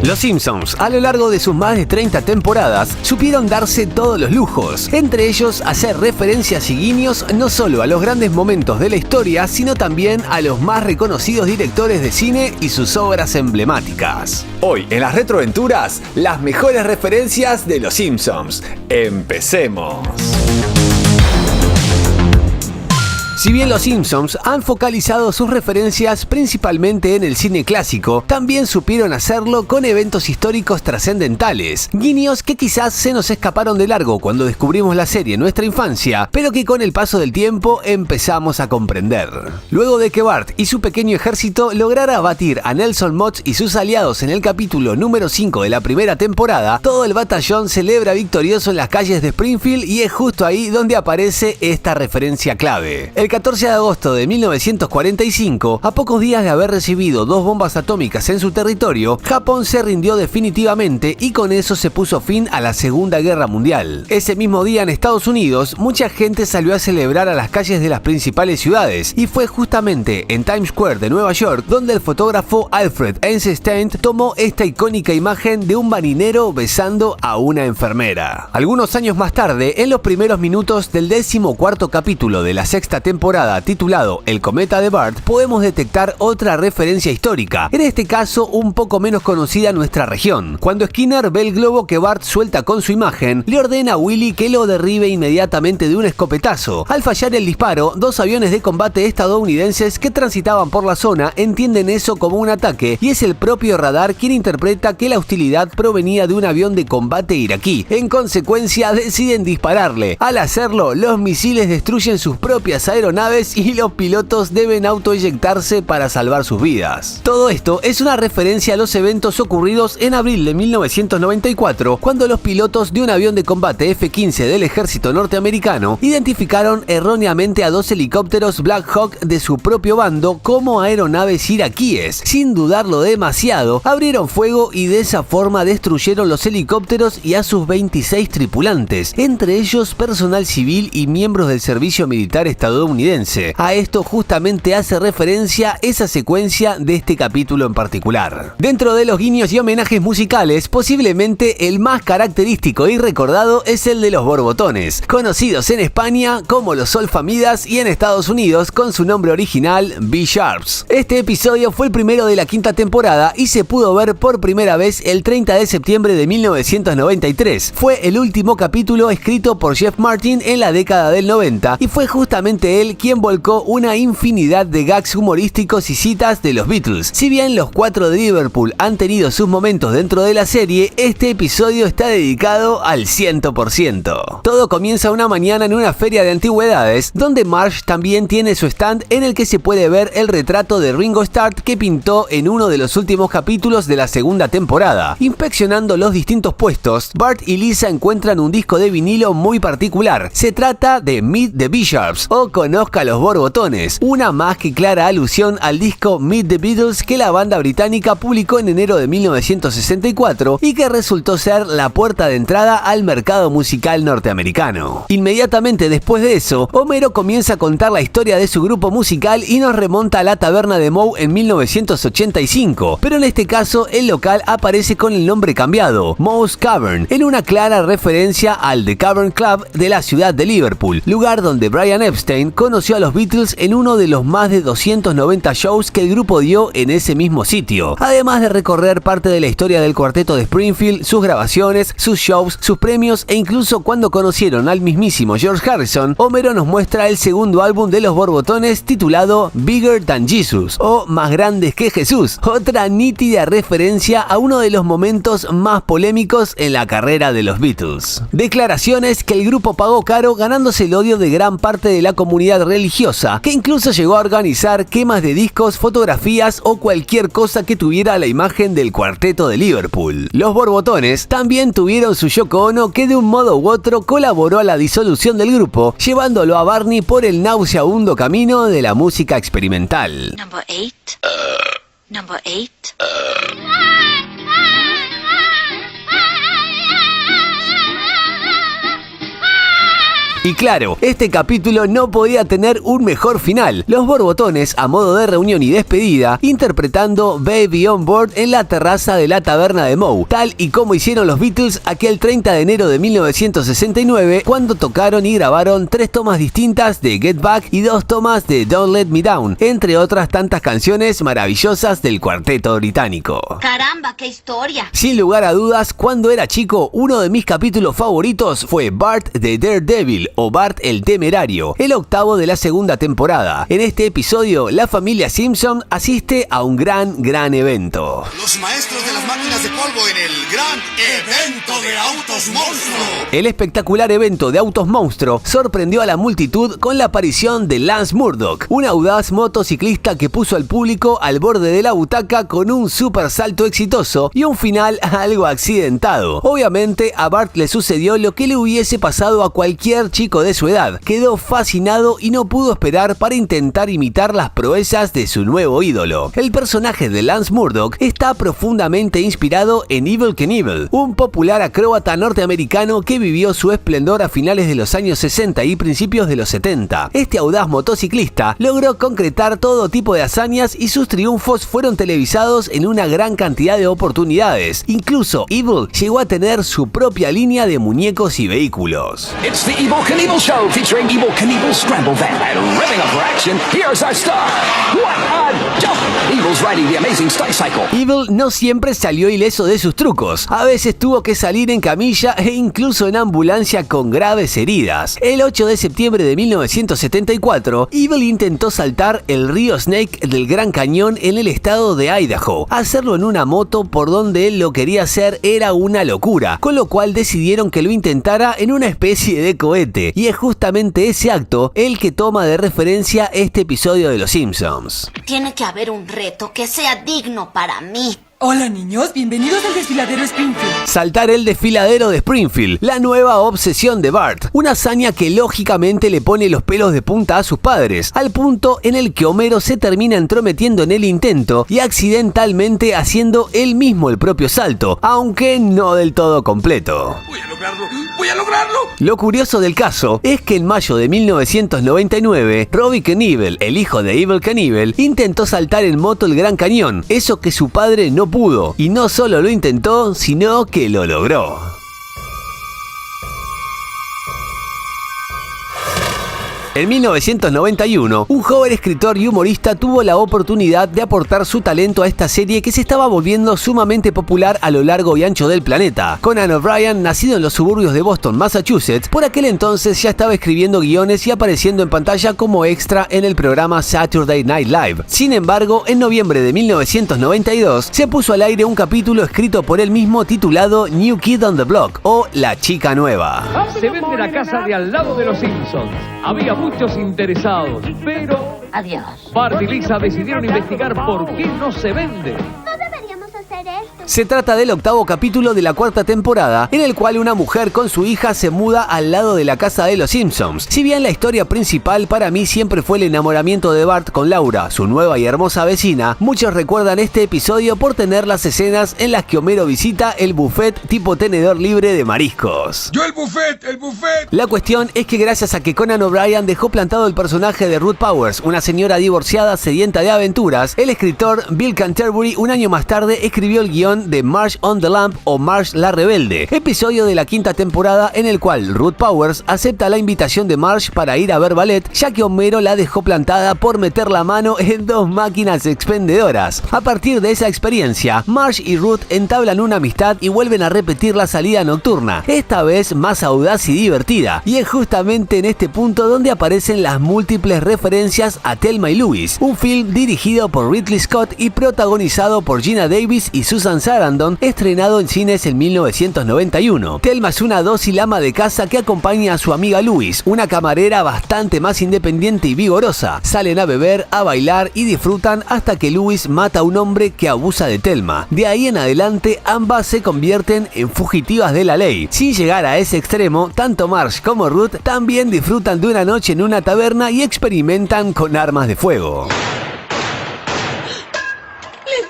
Los Simpsons, a lo largo de sus más de 30 temporadas, supieron darse todos los lujos, entre ellos hacer referencias y guiños no solo a los grandes momentos de la historia, sino también a los más reconocidos directores de cine y sus obras emblemáticas. Hoy, en las retroaventuras, las mejores referencias de Los Simpsons. ¡Empecemos! Si bien los Simpsons han focalizado sus referencias principalmente en el cine clásico, también supieron hacerlo con eventos históricos trascendentales, guiños que quizás se nos escaparon de largo cuando descubrimos la serie en nuestra infancia, pero que con el paso del tiempo empezamos a comprender. Luego de que Bart y su pequeño ejército lograra abatir a Nelson Mott's y sus aliados en el capítulo número 5 de la primera temporada, todo el batallón celebra victorioso en las calles de Springfield y es justo ahí donde aparece esta referencia clave. El 14 de agosto de 1945, a pocos días de haber recibido 2 bombas atómicas en su territorio, Japón se rindió definitivamente y con eso se puso fin a la Segunda Guerra Mundial. Ese mismo día en Estados Unidos, mucha gente salió a celebrar a las calles de las principales ciudades y fue justamente en Times Square de Nueva York donde el fotógrafo Alfred Einstein tomó esta icónica imagen de un marinero besando a una enfermera. Algunos años más tarde, en los primeros minutos del 14º capítulo de la sexta temporada titulado El cometa de Bart, podemos detectar otra referencia histórica, en este caso un poco menos conocida en nuestra región. Cuando Skinner ve el globo que Bart suelta con su imagen, le ordena a Willy que lo derribe inmediatamente de un escopetazo. Al fallar el disparo, 2 aviones de combate estadounidenses que transitaban por la zona entienden eso como un ataque y es el propio radar quien interpreta que la hostilidad provenía de un avión de combate iraquí. En consecuencia, deciden dispararle. Al hacerlo, los misiles destruyen sus propias aeronaves y los pilotos deben autoeyectarse para salvar sus vidas. Todo esto es una referencia a los eventos ocurridos en abril de 1994, cuando los pilotos de un avión de combate F-15 del ejército norteamericano identificaron erróneamente a 2 helicópteros Black Hawk de su propio bando como aeronaves iraquíes. Sin dudarlo demasiado, abrieron fuego y de esa forma destruyeron los helicópteros y a sus 26 tripulantes, entre ellos personal civil y miembros del servicio militar estadounidense. A esto justamente hace referencia esa secuencia de este capítulo en particular. Dentro de los guiños y homenajes musicales, posiblemente el más característico y recordado es el de los borbotones, conocidos en España como los Solfamidas y en Estados Unidos con su nombre original B-Sharps. Este episodio fue el primero de la 5ª temporada y se pudo ver por primera vez el 30 de septiembre de 1993. Fue el último capítulo escrito por Jeff Martin en la década del 90 y fue justamente él quien volcó una infinidad de gags humorísticos y citas de los Beatles. Si bien los 4 de Liverpool han tenido sus momentos dentro de la serie, este episodio está dedicado al 100%. Todo comienza una mañana en una feria de antigüedades, donde Marge también tiene su stand en el que se puede ver el retrato de Ringo Starr que pintó en uno de los últimos capítulos de la segunda temporada. Inspeccionando los distintos puestos, Bart y Lisa encuentran un disco de vinilo muy particular. Se trata de Meet the B-Sharps o Conozca a los borbotones, una más que clara alusión al disco Meet the Beatles que la banda británica publicó en enero de 1964 y que resultó ser la puerta de entrada al mercado musical norteamericano. Inmediatamente después de eso, Homero comienza a contar la historia de su grupo musical y nos remonta a la taberna de Moe en 1985, pero en este caso el local aparece con el nombre cambiado, Moe's Cavern, en una clara referencia al The Cavern Club de la ciudad de Liverpool, lugar donde Brian Epstein conoció a los Beatles en uno de los más de 290 shows que el grupo dio en ese mismo sitio. Además de recorrer parte de la historia del cuarteto de Springfield, sus grabaciones, sus shows, sus premios e incluso cuando conocieron al mismísimo George Harrison, Homero nos muestra el segundo álbum de los borbotones titulado Bigger Than Jesus o Más Grandes que Jesús, otra nítida referencia a uno de los momentos más polémicos en la carrera de los Beatles. Declaraciones que el grupo pagó caro ganándose el odio de gran parte de la comunidad religiosa, que incluso llegó a organizar quemas de discos, fotografías o cualquier cosa que tuviera la imagen del cuarteto de Liverpool. Los borbotones también tuvieron su Yoko Ono, que de un modo u otro colaboró a la disolución del grupo, llevándolo a Barney por el nauseabundo camino de la música experimental. Number 8. Number 8. Y claro, este capítulo no podía tener un mejor final. Los borbotones, a modo de reunión y despedida, interpretando Baby on Board en la terraza de la taberna de Moe, tal y como hicieron los Beatles aquel 30 de enero de 1969, cuando tocaron y grabaron 3 tomas distintas de Get Back y 2 tomas de Don't Let Me Down, entre otras tantas canciones maravillosas del cuarteto británico. Caramba, qué historia. Sin lugar a dudas, cuando era chico, uno de mis capítulos favoritos fue Bart the Daredevil o Bart el Temerario, el octavo de la segunda temporada. En este episodio, la familia Simpson asiste a un gran evento. Los maestros de las máquinas de polvo en el gran evento de autos monstruo. El espectacular evento de autos monstruo sorprendió a la multitud con la aparición de Lance Murdoch, un audaz motociclista que puso al público al borde de la butaca con un super salto exitoso y un final algo accidentado. Obviamente a Bart le sucedió lo que le hubiese pasado a cualquier chico de su edad. Quedó fascinado y no pudo esperar para intentar imitar las proezas de su nuevo ídolo. El personaje de Lance Murdoch está profundamente inspirado en Evel Knievel, un popular acróbata norteamericano que vivió su esplendor a finales de los años 60 y principios de los 70. Este audaz motociclista logró concretar todo tipo de hazañas y sus triunfos fueron televisados en una gran cantidad de oportunidades. Incluso Evel llegó a tener su propia línea de muñecos y vehículos. It's the Evel Knievel Show featuring Evel Knievel's Scramble Van. And revving up for action, here's our star. What a jump! Evel's riding the amazing stunt cycle. Evel no siempre salió ileso de sus trucos. A veces tuvo que salir en camilla e incluso en ambulancia con graves heridas. El 8 de septiembre de 1974, Evel intentó saltar el río Snake del Gran Cañón en el estado de Idaho. Hacerlo en una moto por donde él lo quería hacer era una locura, con lo cual decidieron que lo intentara en una especie de cohete. Y es justamente ese acto el que toma de referencia este episodio de Los Simpsons. Tiene que haber un reto que sea digno para mí. Hola niños, bienvenidos al desfiladero Springfield. Saltar el desfiladero de Springfield, la nueva obsesión de Bart, una hazaña que lógicamente le pone los pelos de punta a sus padres, al punto en el que Homero se termina entrometiendo en el intento y accidentalmente haciendo él mismo el propio salto, aunque no del todo completo. Voy a lograrlo, voy a lograrlo. Lo curioso del caso es que en mayo de 1999, Robbie Knievel, el hijo de Evel Knievel, intentó saltar en moto el Gran Cañón, eso que su padre no pudo, y no solo lo intentó, sino que lo logró. En 1991, un joven escritor y humorista tuvo la oportunidad de aportar su talento a esta serie que se estaba volviendo sumamente popular a lo largo y ancho del planeta. Conan O'Brien, nacido en los suburbios de Boston, Massachusetts, por aquel entonces ya estaba escribiendo guiones y apareciendo en pantalla como extra en el programa Saturday Night Live. Sin embargo, en noviembre de 1992, se puso al aire un capítulo escrito por él mismo titulado New Kid on the Block, o La Chica Nueva. Se vende la casa de al lado de los Simpsons. Había muchos interesados, pero Adiós. Bart y Lisa decidieron investigar por qué no se vende. No deberíamos hacer esto. Se trata del octavo capítulo de la cuarta temporada, en el cual una mujer con su hija se muda al lado de la casa de los Simpsons. Si bien la historia principal para mí siempre fue el enamoramiento de Bart con Laura, su nueva y hermosa vecina, muchos recuerdan este episodio por tener las escenas en las que Homero visita el buffet tipo tenedor libre de mariscos. Yo el buffet, el buffet. La cuestión es que gracias a que Conan O'Brien dejó plantado el personaje de Ruth Powers, una señora divorciada sedienta de aventuras, el escritor Bill Canterbury un año más tarde escribió el guión de Marge on the Lamp o Marge la Rebelde, episodio de la quinta temporada en el cual Ruth Powers acepta la invitación de Marge para ir a ver ballet, ya que Homero la dejó plantada por meter la mano en 2 máquinas expendedoras. A partir de esa experiencia, Marge y Ruth entablan una amistad y vuelven a repetir la salida nocturna, esta vez más audaz y divertida, y es justamente en este punto donde aparecen las múltiples referencias a Thelma y Louise, un film dirigido por Ridley Scott y protagonizado por Gina Davis y Susan Sarandon, estrenado en cines en 1991. Thelma es una dócil ama de casa que acompaña a su amiga Louise, una camarera bastante más independiente y vigorosa. Salen a beber, a bailar y disfrutan hasta que Louise mata a un hombre que abusa de Thelma. De ahí en adelante, ambas se convierten en fugitivas de la ley. Sin llegar a ese extremo, tanto Marge como Ruth también disfrutan de una noche en una taberna y experimentan con armas de fuego. ¡Le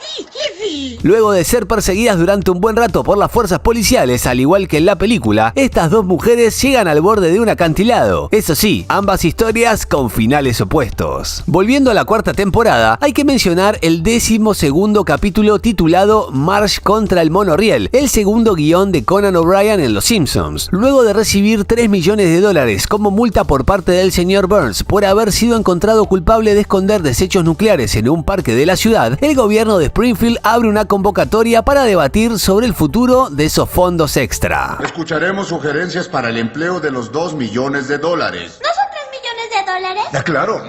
di! Luego de ser perseguidas durante un buen rato por las fuerzas policiales, al igual que en la película, estas dos mujeres llegan al borde de un acantilado. Eso sí, ambas historias con finales opuestos. Volviendo a la cuarta temporada, hay que mencionar el 12º capítulo titulado Marge contra el monorriel, el segundo guión de Conan O'Brien en Los Simpsons. Luego de recibir $3 millones como multa por parte del señor Burns por haber sido encontrado culpable de esconder desechos nucleares en un parque de la ciudad, el gobierno de Springfield abre una convocatoria para debatir sobre el futuro de esos fondos extra. Escucharemos sugerencias para el empleo de los $2 millones. ¿No son $3 millones? Claro,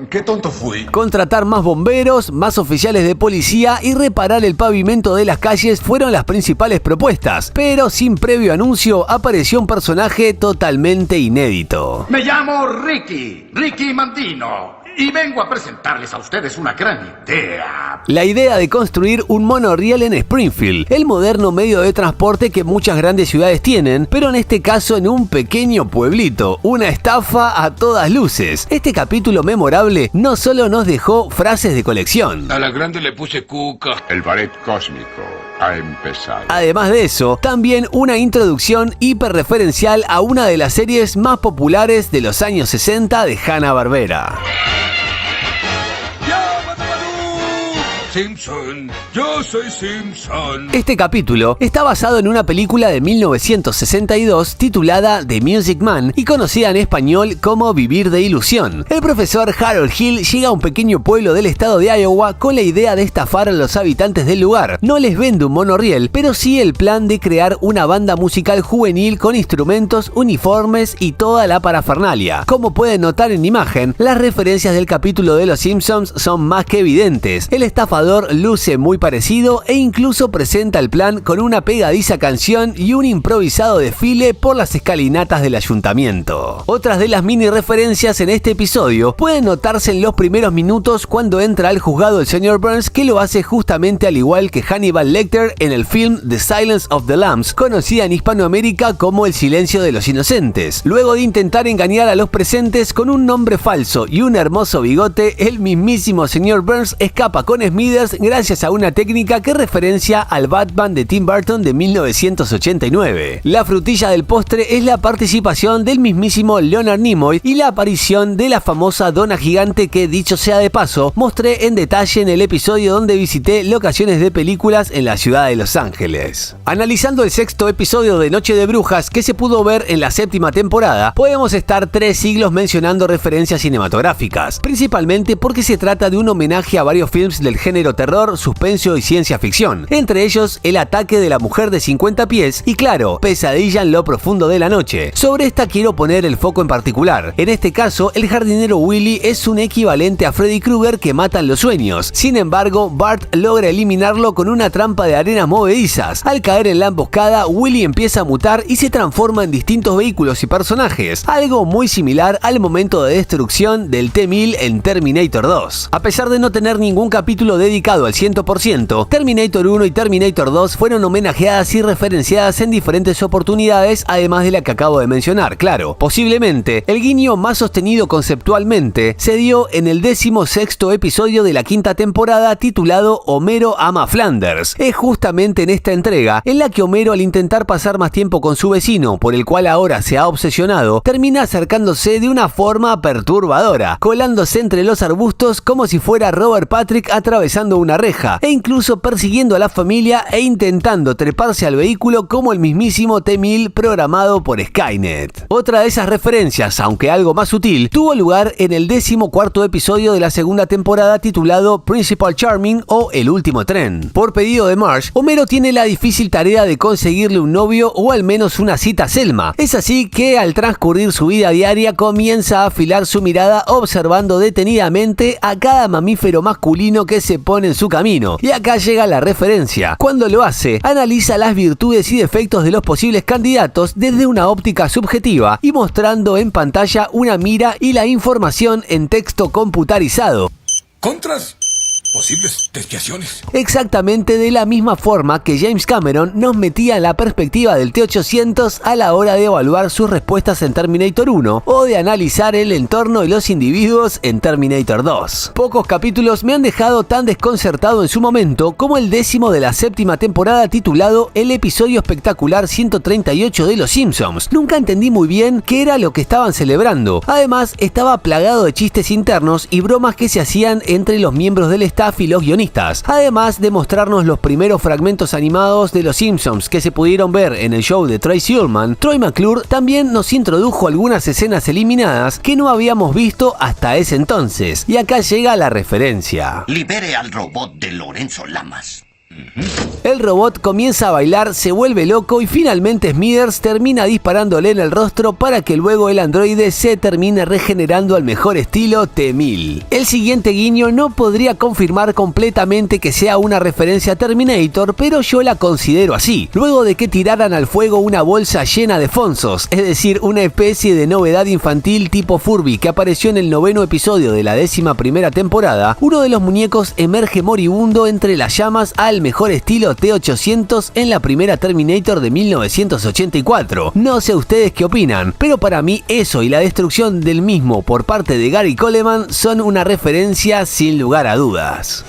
qué tonto fui. Contratar más bomberos, más oficiales de policía y reparar el pavimento de las calles fueron las principales propuestas, pero sin previo anuncio apareció un personaje totalmente inédito. Me llamo Ricky Mandino. Y vengo a presentarles a ustedes una gran idea. La idea de construir un monorriel en Springfield, el moderno medio de transporte que muchas grandes ciudades tienen, pero en este caso en un pequeño pueblito, una estafa a todas luces. Este capítulo memorable no solo nos dejó frases de colección. A la grande le puse cuca. El ballet cósmico ha empezado. Además de eso, también una introducción hiperreferencial a una de las series más populares de los años 60 de Hanna-Barbera. Simpson, yo soy Simpson. Este capítulo está basado en una película de 1962 titulada The Music Man y conocida en español como Vivir de Ilusión. El profesor Harold Hill llega a un pequeño pueblo del estado de Iowa con la idea de estafar a los habitantes del lugar. No les vende un monorriel, pero sí el plan de crear una banda musical juvenil con instrumentos, uniformes y toda la parafernalia. Como pueden notar en imagen, las referencias del capítulo de Los Simpsons son más que evidentes. El estafador luce muy parecido e incluso presenta el plan con una pegadiza canción y un improvisado desfile por las escalinatas del ayuntamiento. Otras de las mini referencias en este episodio pueden notarse en los primeros minutos cuando entra al juzgado el señor Burns, que lo hace justamente al igual que Hannibal Lecter en el film The Silence of the Lambs, conocida en Hispanoamérica como El Silencio de los Inocentes. Luego de intentar engañar a los presentes con un nombre falso y un hermoso bigote, el mismísimo señor Burns escapa con Smithers gracias a una técnica que referencia al Batman de Tim Burton de 1989. La frutilla del postre es la participación del mismísimo Leonard Nimoy y la aparición de la famosa dona gigante que, dicho sea de paso, mostré en detalle en el episodio donde visité locaciones de películas en la ciudad de Los Ángeles. Analizando el sexto episodio de Noche de Brujas que se pudo ver en la séptima temporada, podemos estar 3 siglos mencionando referencias cinematográficas, principalmente porque se trata de un homenaje a varios films del género terror, suspenso y ciencia ficción, entre ellos El ataque de la mujer de 50 pies y claro, Pesadilla en lo profundo de la noche. Sobre esta quiero poner el foco en particular. En este caso, el jardinero Willy es un equivalente a Freddy Krueger que mata en los sueños. Sin embargo, Bart logra eliminarlo con una trampa de arenas movedizas. Al caer en la emboscada, Willy empieza a mutar y se transforma en distintos vehículos y personajes, algo muy similar al momento de destrucción del T-1000 en Terminator 2. A pesar de no tener ningún capítulo dedicado al 100%, Terminator 1 y Terminator 2 fueron homenajeadas y referenciadas en diferentes oportunidades, además de la que acabo de mencionar. Claro, posiblemente el guiño más sostenido conceptualmente se dio en el 16º episodio de la quinta temporada titulado Homero ama Flanders. Es justamente en esta entrega en la que Homero, al intentar pasar más tiempo con su vecino, por el cual ahora se ha obsesionado, termina acercándose de una forma perturbadora, colándose entre los arbustos como si fuera Robert Patrick atravesando una reja, e incluso persiguiendo a la familia e intentando treparse al vehículo como el mismísimo T-1000 programado por Skynet. Otra de esas referencias, aunque algo más sutil, tuvo lugar en el 14º episodio de la segunda temporada titulado Principal Charming o El último tren. Por pedido de Marge, Homero tiene la difícil tarea de conseguirle un novio o al menos una cita a Selma. Es así que al transcurrir su vida diaria comienza a afilar su mirada observando detenidamente a cada mamífero masculino que se pone en su camino. Y acá llega la referencia. Cuando lo hace, analiza las virtudes y defectos de los posibles candidatos desde una óptica subjetiva y mostrando en pantalla una mira y la información en texto computarizado. Contras posibles desviaciones. Exactamente de la misma forma que James Cameron nos metía en la perspectiva del T-800 a la hora de evaluar sus respuestas en Terminator 1 o de analizar el entorno de los individuos en Terminator 2. Pocos capítulos me han dejado tan desconcertado en su momento como el 10º de la 7ª temporada titulado El episodio espectacular 138 de Los Simpsons. Nunca entendí muy bien qué era lo que estaban celebrando. Además, estaba plagado de chistes internos y bromas que se hacían entre los miembros del staff y los guionistas, además de mostrarnos los primeros fragmentos animados de Los Simpsons que se pudieron ver en el show de Tracy Ullman. Troy McClure también nos introdujo algunas escenas eliminadas que no habíamos visto hasta ese entonces, y acá llega la referencia. Libere al robot de Lorenzo Lamas. El robot comienza a bailar, se vuelve loco y finalmente Smithers termina disparándole en el rostro para que luego el androide se termine regenerando al mejor estilo T-1000. El siguiente guiño no podría confirmar completamente que sea una referencia a Terminator, pero yo la considero así. Luego de que tiraran al fuego una bolsa llena de Fonzos, es decir, una especie de novedad infantil tipo Furby que apareció en el 9º episodio de la 11ª temporada, uno de los muñecos emerge moribundo entre las llamas al mejor estilo T-800 en la primera Terminator de 1984. No sé ustedes qué opinan, pero para mí eso y la destrucción del mismo por parte de Gary Coleman son una referencia sin lugar a dudas.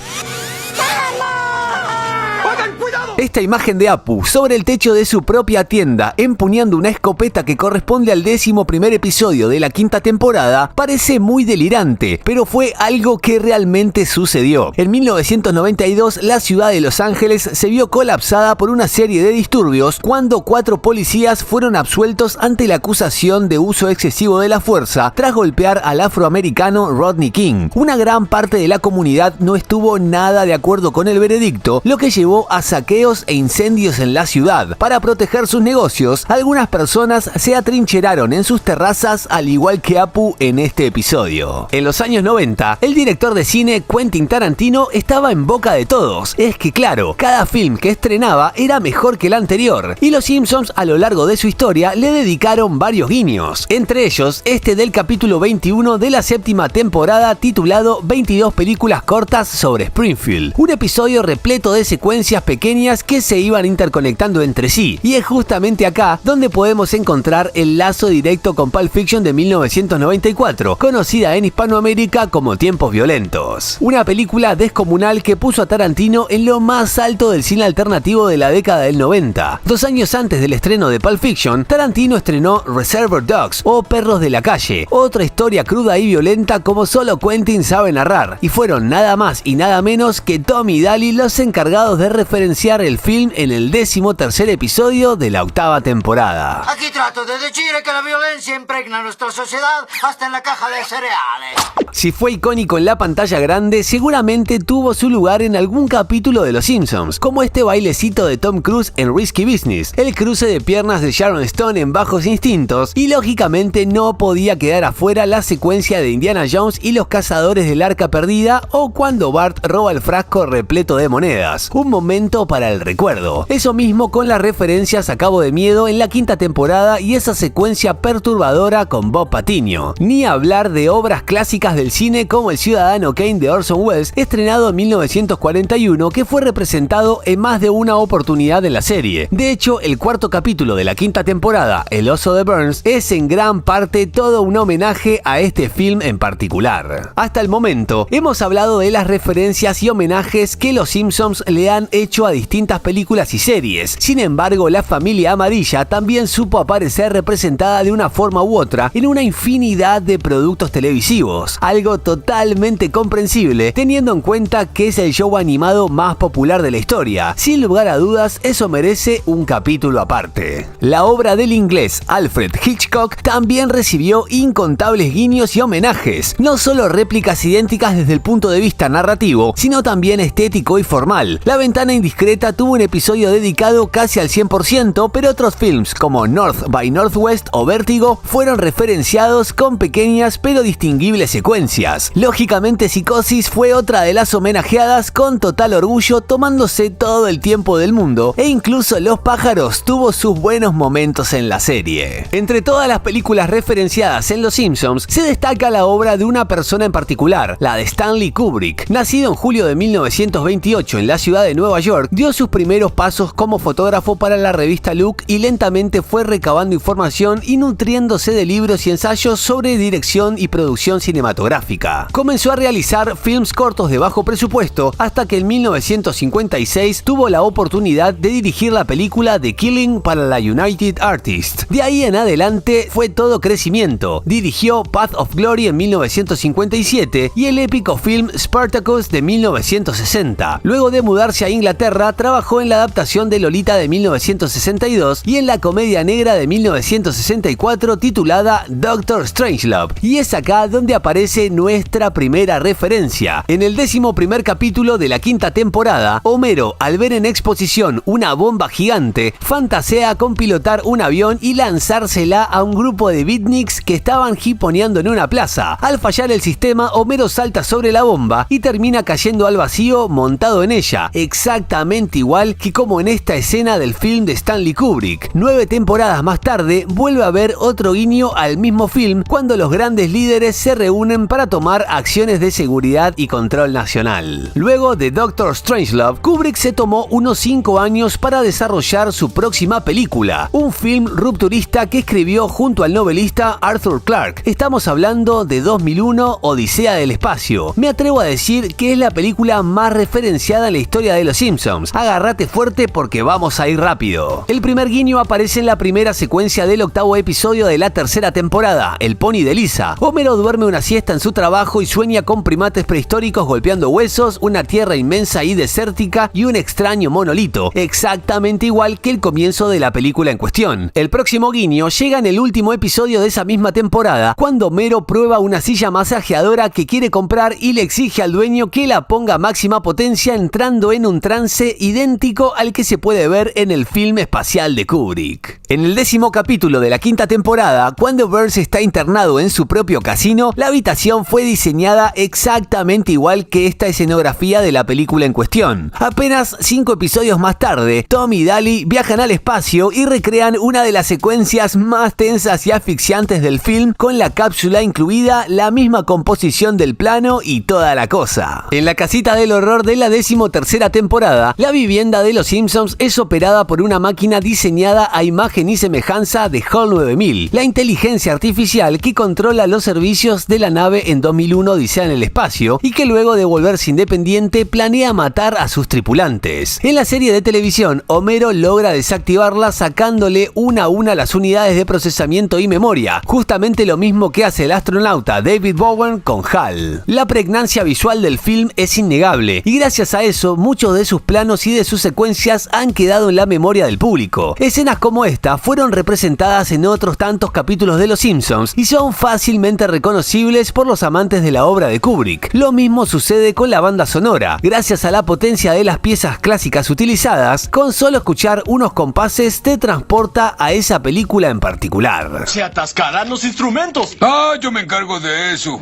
Esta imagen de Apu sobre el techo de su propia tienda empuñando una escopeta que corresponde al 11º episodio de la 5ª temporada parece muy delirante, pero fue algo que realmente sucedió. En 1992 la ciudad de Los Ángeles se vio colapsada por una serie de disturbios cuando 4 policías fueron absueltos ante la acusación de uso excesivo de la fuerza tras golpear al afroamericano Rodney King. Una gran parte de la comunidad no estuvo nada de acuerdo con el veredicto, lo que llevó a saqueos e incendios en la ciudad. Para proteger sus negocios, algunas personas se atrincheraron en sus terrazas al igual que Apu en este episodio. En los años 90, el director de cine Quentin Tarantino estaba en boca de todos. Es que claro, cada film que estrenaba era mejor que el anterior, y Los Simpsons a lo largo de su historia le dedicaron varios guiños, entre ellos este del capítulo 21 de la 7ª temporada titulado 22 películas cortas sobre Springfield, un episodio repleto de secuencias pequeñas que se iban interconectando entre sí, y es justamente acá donde podemos encontrar el lazo directo con Pulp Fiction de 1994, conocida en Hispanoamérica como Tiempos Violentos, una película descomunal que puso a Tarantino en lo más alto del cine alternativo de la década del 90. 2 años antes del estreno de Pulp Fiction, Tarantino estrenó Reservoir Dogs o Perros de la Calle, otra historia cruda y violenta como solo Quentin sabe narrar, y fueron nada más y nada menos que Tom y Daly los encargados de referenciar el film en el 13º episodio de la 8ª temporada. Aquí trato de decir que la violencia impregna nuestra sociedad hasta en la caja de cereales. Si fue icónico en la pantalla grande, seguramente tuvo su lugar en algún capítulo de Los Simpsons, como este bailecito de Tom Cruise en Risky Business, el cruce de piernas de Sharon Stone en Bajos Instintos, y lógicamente no podía quedar afuera la secuencia de Indiana Jones y los cazadores del Arca Perdida, o cuando Bart roba el frasco repleto de monedas. Un momento para el recuerdo. Eso mismo con las referencias a Cabo de Miedo en la 5ª temporada y esa secuencia perturbadora con Bob Patiño. Ni hablar de obras clásicas del cine como El Ciudadano Kane de Orson Welles, estrenado en 1941, que fue representado en más de una oportunidad en la serie. De hecho, el 4º capítulo de la 5ª temporada, El Oso de Burns, es en gran parte todo un homenaje a este film en particular. Hasta el momento, hemos hablado de las referencias y homenajes que los Simpsons le han hecho a distintas películas y series. Sin embargo, la familia amarilla también supo aparecer representada de una forma u otra en una infinidad de productos televisivos, algo totalmente comprensible teniendo en cuenta que es el show animado más popular de la historia. Sin lugar a dudas, eso merece un capítulo aparte. La obra del inglés Alfred Hitchcock también recibió incontables guiños y homenajes, no solo réplicas idénticas desde el punto de vista narrativo, sino también estético y formal. La Ventana Indiscreta tuvo tuvo un episodio dedicado casi al 100%, pero otros films como North by Northwest o Vértigo fueron referenciados con pequeñas pero distinguibles secuencias. Lógicamente Psicosis fue otra de las homenajeadas con total orgullo, tomándose todo el tiempo del mundo, e incluso Los pájaros tuvo sus buenos momentos en la serie. Entre todas las películas referenciadas en Los Simpsons, se destaca la obra de una persona en particular, la de Stanley Kubrick. Nacido en julio de 1928 en la ciudad de Nueva York, dio sus primeros pasos como fotógrafo para la revista Look y lentamente fue recabando información y nutriéndose de libros y ensayos sobre dirección y producción cinematográfica. Comenzó a realizar films cortos de bajo presupuesto hasta que en 1956 tuvo la oportunidad de dirigir la película The Killing para la United Artists. De ahí en adelante fue todo crecimiento. Dirigió Path of Glory en 1957 y el épico film Spartacus de 1960. Luego de mudarse a Inglaterra, trabajó en la adaptación de Lolita de 1962 y en la comedia negra de 1964 titulada Doctor Strangelove. Y es acá donde aparece nuestra primera referencia. En el 11º capítulo de la 5ª temporada, Homero, al ver en exposición una bomba gigante, fantasea con pilotar un avión y lanzársela a un grupo de beatniks que estaban hiponeando en una plaza. Al fallar el sistema, Homero salta sobre la bomba y termina cayendo al vacío montado en ella, exactamente igual que como en esta escena del film de Stanley Kubrick. 9 temporadas más tarde, vuelve a haber otro guiño al mismo film cuando los grandes líderes se reúnen para tomar acciones de seguridad y control nacional. Luego de Doctor Strangelove, Kubrick se tomó unos 5 años para desarrollar su próxima película, un film rupturista que escribió junto al novelista Arthur Clarke. Estamos hablando de 2001, Odisea del Espacio. Me atrevo a decir que es la película más referenciada en la historia de Los Simpsons. Agárrate fuerte porque vamos a ir rápido. El primer guiño aparece en la primera secuencia del 8º episodio de la 3ª temporada, El Pony de Lisa. Homero duerme una siesta en su trabajo y sueña con primates prehistóricos golpeando huesos, una tierra inmensa y desértica y un extraño monolito, exactamente igual que el comienzo de la película en cuestión. El próximo guiño llega en el último episodio de esa misma temporada, cuando Homero prueba una silla masajeadora que quiere comprar y le exige al dueño que la ponga a máxima potencia, entrando en un trance idéntico al que se puede ver en el film espacial de Kubrick. En el 10º capítulo de la 5ª temporada, cuando Burns está internado en su propio casino, la habitación fue diseñada exactamente igual que esta escenografía de la película en cuestión. Apenas 5 episodios más tarde, Tom y Daly viajan al espacio y recrean una de las secuencias más tensas y asfixiantes del film, con la cápsula incluida, la misma composición del plano y toda la cosa. En la casita del horror de la 13ª temporada, la vivienda de los Simpsons es operada por una máquina diseñada a imagen y semejanza de HAL 9000, la inteligencia artificial que controla los servicios de la nave en 2001 Odisea en el espacio y que luego de volverse independiente planea matar a sus tripulantes. En la serie de televisión, Homero logra desactivarla sacándole una a una las unidades de procesamiento y memoria, justamente lo mismo que hace el astronauta David Bowen con HAL. La pregnancia visual del film es innegable y gracias a eso muchos de sus planos y de sus secuencias han quedado en la memoria del público. Escenas como esta fueron representadas en otros tantos capítulos de Los Simpsons y son fácilmente reconocibles por los amantes de la obra de Kubrick. Lo mismo sucede con la banda sonora. Gracias a la potencia de las piezas clásicas utilizadas, con solo escuchar unos compases te transporta a esa película en particular. ¡Se atascarán los instrumentos! Ah, yo me encargo de eso.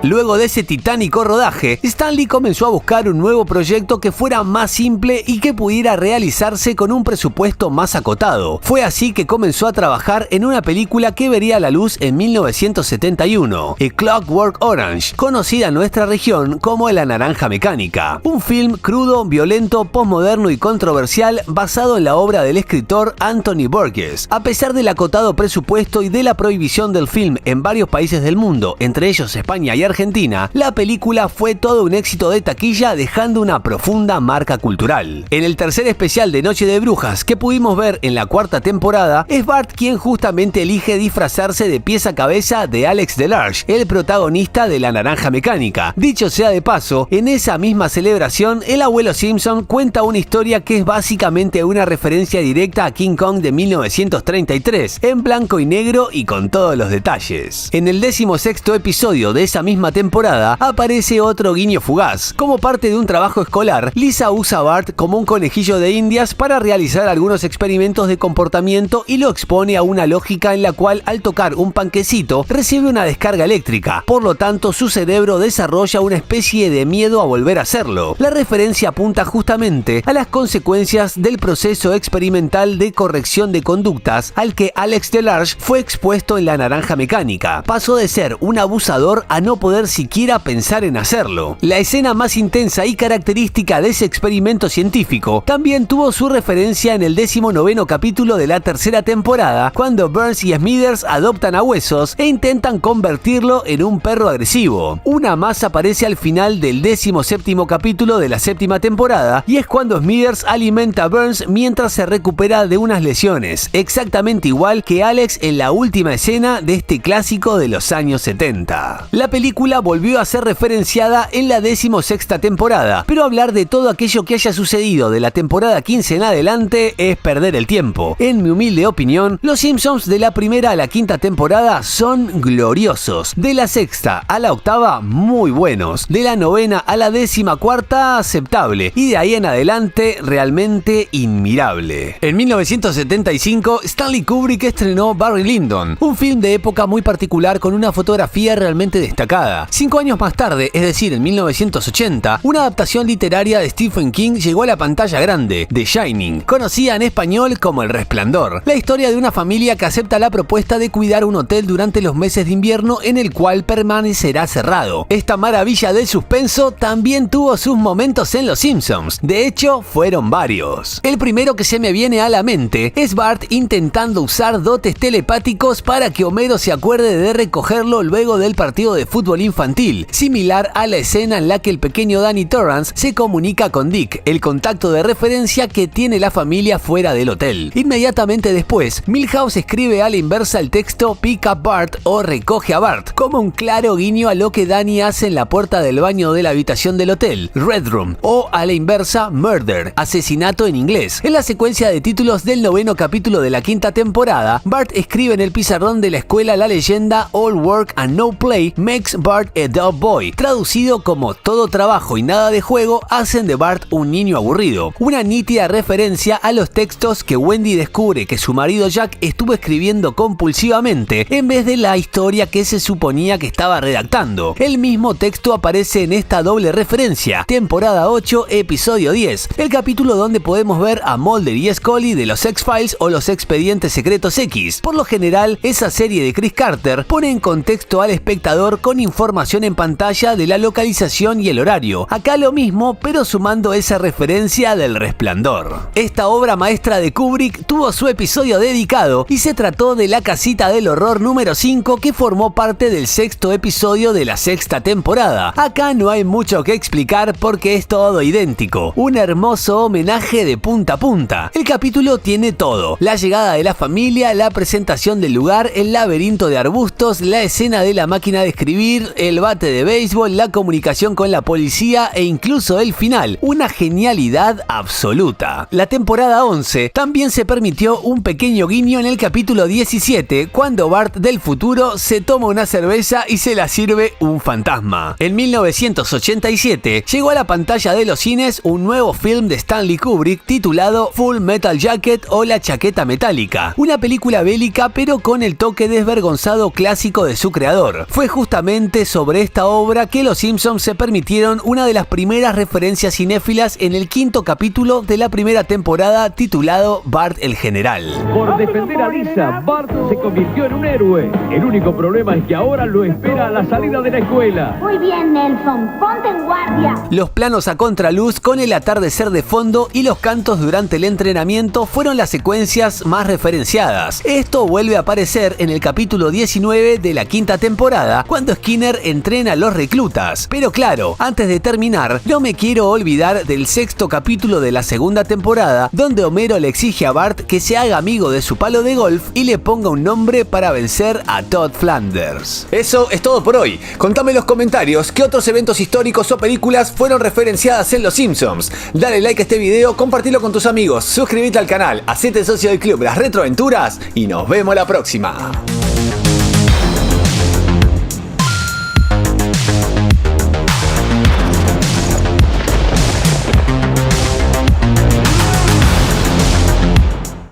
Luego de ese titánico rodaje, Stanley comenzó a buscar un nuevo proyecto que fuera más simple y que pudiera realizarse con un presupuesto más acotado. Fue así que comenzó a trabajar en una película que vería la luz en 1971, A Clockwork Orange, conocida en nuestra región como La Naranja Mecánica. Un film crudo, violento, posmoderno y controversial basado en la obra del escritor Anthony Burgess. A pesar del acotado presupuesto y de la prohibición del film en varios países del mundo, entre ellos España y Argentina, la película fue todo un éxito de taquilla, dejando una profunda marca cultural. En el tercer especial de Noche de Brujas que pudimos ver en la 4ª temporada, es Bart quien justamente elige disfrazarse de pies a cabeza de Alex Delarge, el protagonista de La Naranja Mecánica. Dicho sea de paso, en esa misma celebración, el abuelo Simpson cuenta una historia que es básicamente una referencia directa a King Kong de 1933, en blanco y negro y con todos los detalles. En el 16º episodio de esa misma misma temporada, aparece otro guiño fugaz. Como parte de un trabajo escolar, Lisa usa a Bart como un conejillo de indias para realizar algunos experimentos de comportamiento y lo expone a una lógica en la cual al tocar un panquecito recibe una descarga eléctrica. Por lo tanto, su cerebro desarrolla una especie de miedo a volver a hacerlo. La referencia apunta justamente a las consecuencias del proceso experimental de corrección de conductas al que Alex DeLarge fue expuesto en La Naranja Mecánica. Pasó de ser un abusador a no poder siquiera pensar en hacerlo. La escena más intensa y característica de ese experimento científico también tuvo su referencia en el 19º capítulo de la tercera temporada, cuando Burns y Smithers adoptan a Huesos e intentan convertirlo en un perro agresivo. Una más aparece al final del 17º capítulo de la séptima temporada y es cuando Smithers alimenta a Burns mientras se recupera de unas lesiones, exactamente igual que Alex en la última escena de este clásico de los años 70. La película volvió a ser referenciada en la 16ª temporada, pero hablar de todo aquello que haya sucedido de la temporada 15 en adelante es perder el tiempo. En mi humilde opinión, Los Simpsons de la primera a la quinta temporada son gloriosos. De la sexta a la octava, muy buenos. De la novena a la 14ª, aceptable. Y de ahí en adelante, realmente inmirable. En 1975, Stanley Kubrick estrenó Barry Lyndon, un film de época muy particular con una fotografía realmente destacada. 5 años más tarde, es decir, en 1980, una adaptación literaria de Stephen King llegó a la pantalla grande, The Shining, conocida en español como El Resplandor. La historia de una familia que acepta la propuesta de cuidar un hotel durante los meses de invierno en el cual permanecerá cerrado. Esta maravilla del suspenso también tuvo sus momentos en Los Simpsons. De hecho, fueron varios. El primero que se me viene a la mente es Bart intentando usar dotes telepáticos para que Homero se acuerde de recogerlo luego del partido de fútbol infantil, similar a la escena en la que el pequeño Danny Torrance se comunica con Dick, el contacto de referencia que tiene la familia fuera del hotel. Inmediatamente después, Milhouse escribe a la inversa el texto Pick up Bart o Recoge a Bart, como un claro guiño a lo que Danny hace en la puerta del baño de la habitación del hotel, Red Room, o a la inversa Murder, asesinato en inglés. En la secuencia de títulos del 9º capítulo de la quinta temporada, Bart escribe en el pizarrón de la escuela la leyenda All Work and No Play makes Bart a dull boy, traducido como todo trabajo y nada de juego hacen de Bart un niño aburrido. Una nítida referencia a los textos que Wendy descubre que su marido Jack estuvo escribiendo compulsivamente en vez de la historia que se suponía que estaba redactando. El mismo texto aparece en esta doble referencia, temporada 8, episodio 10, el capítulo donde podemos ver a Mulder y Scully de los X-Files o los Expedientes Secretos X. Por lo general, esa serie de Chris Carter pone en contexto al espectador con información en pantalla de la localización y el horario. Acá lo mismo, pero sumando esa referencia del Resplandor. Esta obra maestra de Kubrick tuvo su episodio dedicado y se trató de La Casita del Horror número 5, que formó parte del 6º episodio de la 6ª temporada. Acá no hay mucho que explicar porque es todo idéntico. Un hermoso homenaje de punta a punta. El capítulo tiene todo: la llegada de la familia, la presentación del lugar, el laberinto de arbustos, la escena de la máquina de escribir, el bate de béisbol, la comunicación con la policía e incluso el final. Una genialidad absoluta. La temporada 11 también se permitió un pequeño guiño en el capítulo 17, cuando Bart del futuro se toma una cerveza y se la sirve un fantasma. En 1987 llegó a la pantalla de los cines un nuevo film de Stanley Kubrick titulado Full Metal Jacket o La Chaqueta Metálica, una película bélica pero con el toque desvergonzado clásico de su creador. Fue justamente sobre esta obra que los Simpsons se permitieron una de las primeras referencias cinéfilas en el 5º capítulo de la primera temporada titulado Bart el General. Por defender a Lisa, Bart se convirtió en un héroe. El único problema es que ahora lo espera a la salida de la escuela. Muy bien, Nelson, ponte en guardia. Los planos a contraluz con el atardecer de fondo y los cantos durante el entrenamiento fueron las secuencias más referenciadas. Esto vuelve a aparecer en el capítulo 19 de la 5ª temporada, cuando Skinner entrena a los reclutas. Pero claro, antes de terminar, no me quiero olvidar del 6º capítulo de la 2ª temporada, donde Homero le exige a Bart que se haga amigo de su palo de golf y le ponga un nombre para vencer a Todd Flanders. Eso es todo por hoy. Contame en los comentarios qué otros eventos históricos o películas fueron referenciadas en Los Simpsons. Dale like a este video, compartilo con tus amigos, suscríbete al canal, hacete socio del club Las Retroaventuras y nos vemos la próxima.